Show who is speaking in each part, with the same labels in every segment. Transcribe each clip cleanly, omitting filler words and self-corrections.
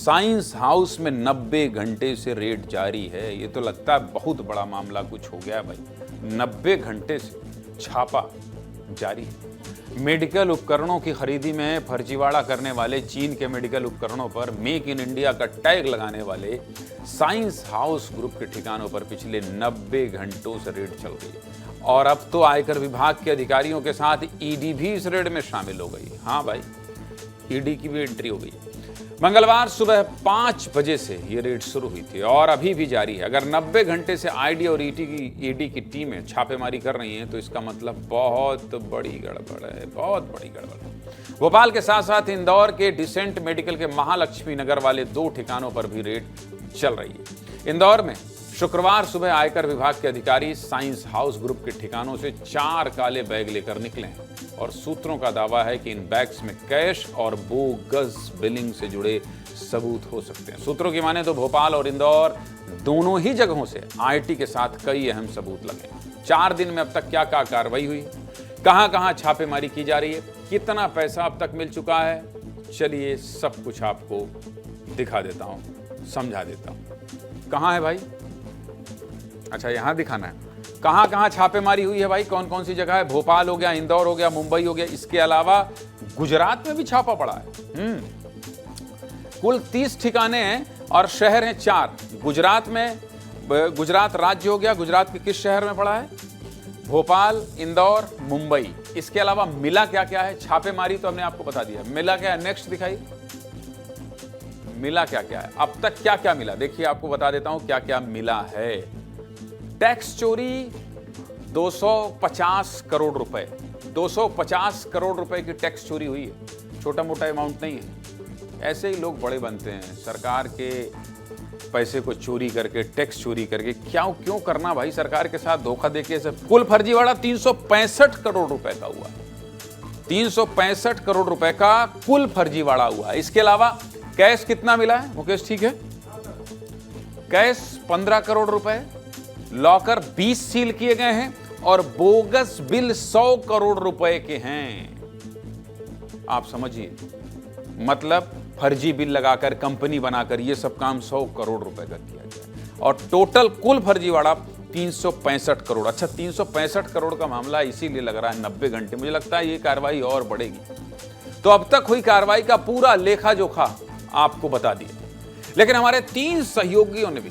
Speaker 1: Science house में 90 घंटे से रेड जारी है। ये तो लगता है बहुत बड़ा मामला कुछ हो गया है भाई। 90 घंटे से छापा जारी है। मेडिकल उपकरणों की खरीदी में फर्जीवाड़ा करने वाले चीन के मेडिकल उपकरणों पर मेक इन इंडिया का टैग लगाने वाले साइंस हाउस ग्रुप के ठिकानों पर पिछले 90 घंटों से रेड चल रही है। और अब तो आयकर विभाग के अधिकारियों के साथ ईडी भी इस रेड में शामिल हो गई। हाँ भाई, ईडी की भी एंट्री हो गई। मंगलवार सुबह 5 बजे से ये रेड शुरू हुई थी और अभी भी जारी है। अगर 90 घंटे से आईडी और ईडी की टीमें छापेमारी कर रही हैं तो इसका मतलब बहुत बड़ी गड़बड़ है, बहुत बड़ी गड़बड़ है। भोपाल के साथ साथ इंदौर के डिसेंट मेडिकल के महालक्ष्मी नगर वाले 2 ठिकानों पर भी रेड चल रही है। इंदौर में शुक्रवार सुबह आयकर विभाग के अधिकारी साइंस हाउस ग्रुप के ठिकानों से 4 काले बैग लेकर निकले हैं और सूत्रों का दावा है कि इन बैग्स में कैश और बोगस बिलिंग से जुड़े सबूत हो सकते हैं। सूत्रों की माने तो भोपाल और इंदौर दोनों ही जगहों से आईटी के साथ कई अहम सबूत लगे। 4 दिन में अब तक क्या क्या कार्रवाई हुई, कहां-कहां छापेमारी की जा रही है, कितना पैसा अब तक मिल चुका है, चलिए सब कुछ आपको दिखा देता हूं, समझा देता हूं। कहां है भाई? अच्छा, यहां दिखाना है। कहां कहां छापेमारी हुई है भाई, कौन कौन सी जगह है? भोपाल हो गया, इंदौर हो गया, मुंबई हो गया, इसके अलावा गुजरात में भी छापा पड़ा है। कुल 30 ठिकाने हैं और शहर हैं 4। गुजरात में, गुजरात राज्य हो गया, गुजरात के किस शहर में पड़ा है? भोपाल, इंदौर, मुंबई। इसके अलावा मिला क्या क्या है? छापेमारी तो हमने आपको बता दिया, मिला क्या है? नेक्स्ट दिखाइए, मिला क्या क्या है, अब तक क्या क्या मिला। देखिए आपको बता देता हूं क्या क्या मिला है। टैक्स चोरी 250 करोड़ रुपए, 250 करोड़ रुपए की टैक्स चोरी हुई है। छोटा मोटा अमाउंट नहीं है। ऐसे ही लोग बड़े बनते हैं, सरकार के पैसे को चोरी करके, टैक्स चोरी करके। क्यों करना भाई, सरकार के साथ धोखा देके। कुल फर्जीवाड़ा 365 करोड़ रुपए का हुआ। 365 करोड़ रुपए का कुल फर्जीवाड़ा हुआ। इसके अलावा कैश कितना मिला है मुकेश? ठीक है, कैश 15 करोड़ रुपए, लॉकर 20 सील किए गए हैं और बोगस बिल 100 करोड़ रुपए के हैं। आप समझिए, मतलब फर्जी बिल लगाकर, कंपनी बनाकर ये सब काम 100 करोड़ रुपए का किया गया और टोटल कुल फर्जीवाड़ा 365 करोड़। अच्छा, 365 करोड़ का मामला इसीलिए लग रहा है 90 घंटे। मुझे लगता है ये कार्रवाई और बढ़ेगी। तो अब तक हुई कार्रवाई का पूरा लेखा जोखा आपको बता दिया, लेकिन हमारे 3 सहयोगियों ने भी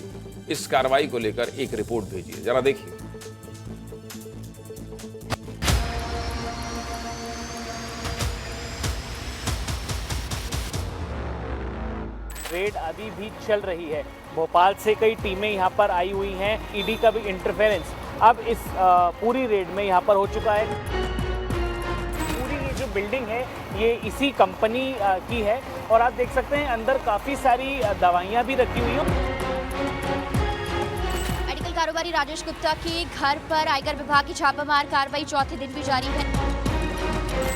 Speaker 1: इस कार्रवाई को लेकर एक रिपोर्ट भेजी है, जरा देखिए।
Speaker 2: रेड अभी भी चल रही है। भोपाल से कई टीमें यहां पर आई हुई हैं। ईडी का भी इंटरफेरेंस अब इस पूरी रेड में यहां पर हो चुका है। पूरी ये जो बिल्डिंग है ये इसी कंपनी की है और आप देख सकते हैं अंदर काफ़ी सारी दवाइयाँ भी रखी हुई हैं।
Speaker 3: मेडिकल कारोबारी राजेश गुप्ता के घर पर आयकर विभाग की छापामार कार्रवाई चौथे दिन भी जारी है।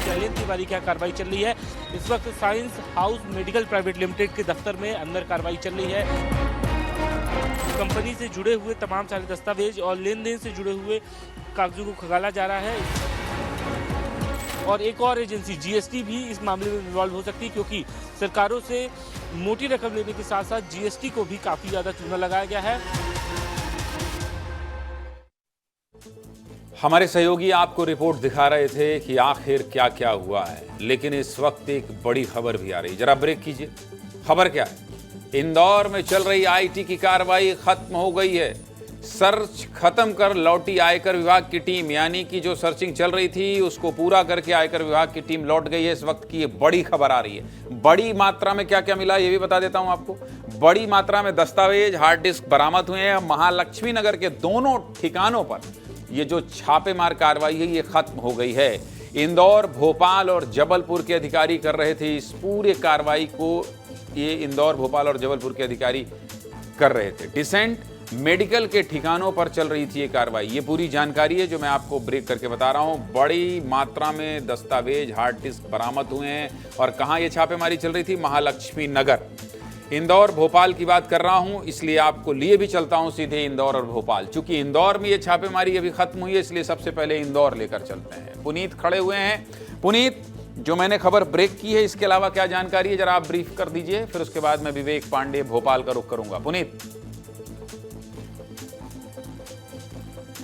Speaker 4: शैलेंद्र तिवारी क्या कार्रवाई चल रही है? इस वक्त science house medical private limited के दफ्तर में अंदर कार्रवाई चल रही है। कंपनी से जुड़े हुए तमाम सारे दस्तावेज और लेन देन से जुड़े हुए कागजों को खंगाला जा रहा है। और एक और एजेंसी जीएसटी भी इस मामले में इन्वॉल्व हो सकती है, क्योंकि सरकारों से मोटी रकम लेने के साथ साथ जीएसटी को भी काफी ज्यादा चूना लगाया गया है।
Speaker 1: हमारे सहयोगी आपको रिपोर्ट दिखा रहे थे कि आखिर क्या क्या हुआ है, लेकिन इस वक्त एक बड़ी खबर भी आ रही है। जरा ब्रेक कीजिए। खबर क्या है? इंदौर में चल रही आईटी की कार्रवाई खत्म हो गई है। सर्च खत्म कर लौटी आयकर विभाग की टीम, यानी कि जो सर्चिंग चल रही थी उसको पूरा करके आयकर विभाग की टीम लौट गई है। इस वक्त की ये बड़ी खबर आ रही है। बड़ी मात्रा में क्या क्या मिला ये भी बता देता हूं आपको। बड़ी मात्रा में दस्तावेज, हार्ड डिस्क बरामद हुए हैं। महालक्ष्मी नगर के दोनों ठिकानों पर ये जो छापेमार कार्रवाई है ये खत्म हो गई है। इंदौर, भोपाल और जबलपुर के अधिकारी कर रहे थे इस पूरे कार्रवाई को। ये इंदौर, भोपाल और जबलपुर के अधिकारी कर रहे थे। डिसेंट मेडिकल के ठिकानों पर चल रही थी ये कार्रवाई। ये पूरी जानकारी है जो मैं आपको ब्रेक करके बता रहा हूं। बड़ी मात्रा में दस्तावेज, हार्ड डिस्क बरामद हुए हैं। और कहां ये छापेमारी चल रही थी? महालक्ष्मी नगर। इंदौर, भोपाल की बात कर रहा हूं, इसलिए आपको लिए भी चलता हूं सीधे इंदौर और भोपाल। चूंकि इंदौर में ये छापेमारी अभी खत्म हुई है, इसलिए सबसे पहले इंदौर लेकर चलते हैं। पुनीत खड़े हुए हैं। पुनीत, जो मैंने खबर ब्रेक की है, इसके अलावा क्या जानकारी है जरा आप ब्रीफ कर दीजिए, फिर उसके बाद मैं विवेक पांडे भोपाल का रुख करूंगा। पुनीत।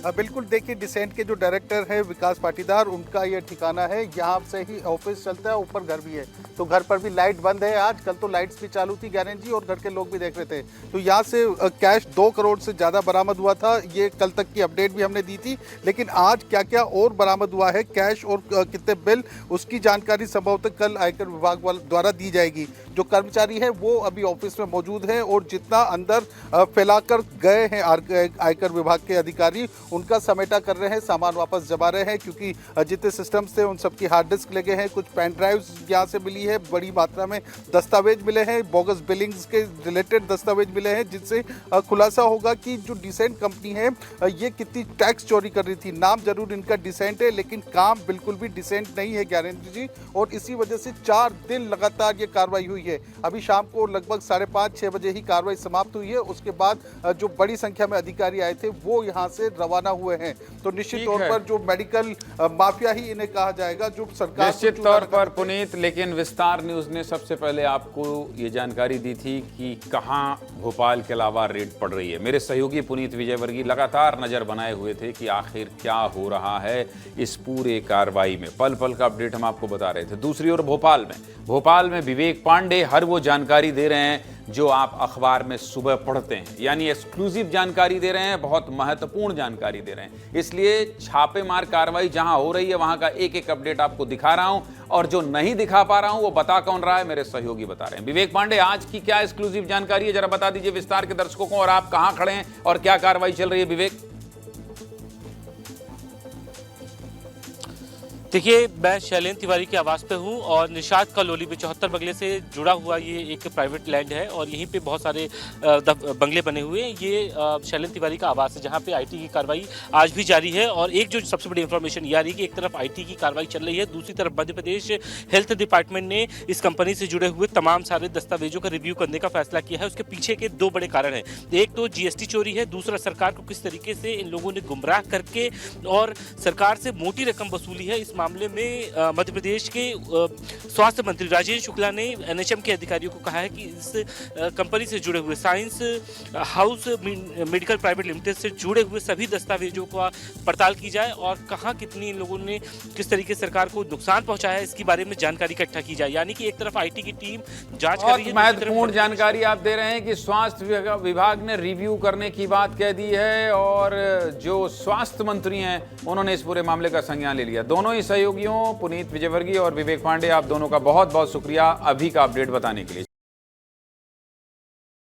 Speaker 5: बिल्कुल, देखिए डिसेंट के जो डायरेक्टर है विकास पाटीदार, उनका ये ठिकाना है, यहाँ से ही ऑफिस चलता है, ऊपर घर भी है, तो घर पर भी लाइट बंद है आज। कल तो लाइट्स भी चालू थी ज्ञानेंद्र जी, और घर के लोग भी देख रहे थे। तो यहाँ से कैश 2 करोड़ से ज़्यादा बरामद हुआ था, ये कल तक की अपडेट भी हमने दी थी। लेकिन आज क्या क्या और बरामद हुआ है, कैश और कितने बिल, उसकी जानकारी संभवतः कल आयकर विभाग द्वारा दी जाएगी। जो कर्मचारी है वो अभी ऑफिस में मौजूद है, और जितना अंदर फैलाकर गए हैं आयकर विभाग के अधिकारी, उनका समेटा कर रहे हैं, सामान वापस जमा रहे हैं, क्योंकि जितने सिस्टम्स थे उन सबकी हार्ड डिस्क लगे हैं, कुछ पेन ड्राइव्स यहाँ से मिली है, बड़ी मात्रा में दस्तावेज मिले हैं, बोगस बिलिंग्स के रिलेटेड दस्तावेज मिले हैं, जिससे खुलासा होगा कि जो डिसेंट कंपनी है ये कितनी टैक्स चोरी कर रही थी। नाम जरूर इनका डिसेंट है, लेकिन काम बिल्कुल भी डिसेंट नहीं है ज्ञानेंद्र जी, और इसी वजह से 4 दिन लगातार ये कार्रवाई हुई है। अभी शाम को लगभग 5:30-6 बजे ही कार्रवाई समाप्त हुई है। उसके बाद जो बड़ी संख्या में अधिकारी आए थे वो यहाँ से रवाना हुए हैं। तो निश्चित तौर पर जो मेडिकल माफिया ही इन्हें कहा जाएगा, जो सरकार
Speaker 1: निश्चित तौर पर पुनीत, लेकिन विस्तार न्यूज ने सबसे पहले आपको ये जानकारी दी थी कि कहां भोपाल के अलावा रेड पड़ रही है। मेरे सहयोगी पुनीत विजयवर्गीय लगातार नजर बनाए हुए थे कि आखिर क्या हो रहा है इस पूरे कार्रवाई में। पल पल का अपडेट हम आपको बता रहे थे। दूसरी ओर भोपाल में विवेक पांडे हर वो जानकारी दे रहे हैं जो आप अखबार में सुबह पढ़ते हैं, यानी एक्सक्लूसिव जानकारी दे रहे हैं, बहुत महत्वपूर्ण जानकारी दे रहे हैं। इसलिए छापेमार कार्रवाई जहां हो रही है वहां का एक एक अपडेट आपको दिखा रहा हूं, और जो नहीं दिखा पा रहा हूं वो बता कौन रहा है, मेरे सहयोगी बता रहे हैं। विवेक पांडे, आज की क्या एक्सक्लूसिव जानकारी है, जरा बता दीजिए विस्तार के दर्शकों को, और आप कहां खड़े हैं और क्या कार्रवाई चल रही है विवेक?
Speaker 4: देखिए, मैं शैलेंद्र तिवारी के आवास पे हूँ, और निषाद कॉलोनी में 74 बंगले से जुड़ा हुआ ये एक प्राइवेट लैंड है, और यहीं पे बहुत सारे बंगले बने हुए हैं। ये शैलेंद्र तिवारी का आवास है, जहाँ पे आईटी की कार्रवाई आज भी जारी है। और एक जो सबसे बड़ी इंफॉर्मेशन ये आ रही है कि एक तरफ आईटी की कार्रवाई चल रही है, दूसरी तरफ मध्य प्रदेश हेल्थ डिपार्टमेंट ने इस कंपनी से जुड़े हुए तमाम सारे दस्तावेजों का रिव्यू करने का फैसला किया है। उसके पीछे के 2 बड़े कारण हैं। एक तो जीएसटी चोरी है, दूसरा सरकार को किस तरीके से इन लोगों ने गुमराह करके और सरकार से मोटी रकम वसूली है। इस मामले में मध्य प्रदेश के स्वास्थ्य मंत्री राजेश शुक्ला ने एनएचएम के अधिकारियों को कहा है कि इस कंपनी से जुड़े हुए science house medical private limited से जुड़े हुए सभी दस्तावेजों का पड़ताल की जाए, और कहां कितनी इन लोगों ने किस तरीके से सरकार को नुकसान पहुंचाया है इसके बारे में जानकारी इकट्ठा की जाए। यानी कि एक तरफ आईटी की टीम जांच कर रही है,
Speaker 1: महत्वपूर्ण जानकारी आप दे रहे हैं कि स्वास्थ्य विभाग ने रिव्यू करने की बात कह दी है, और जो स्वास्थ्य मंत्री हैं उन्होंने इस पूरे मामले का संज्ञान ले लिया। दोनों ही सहयोगियों पुनीत विजयवर्गीय और विवेक पांडे, आप दोनों का बहुत बहुत शुक्रिया अभी का अपडेट बताने के लिए।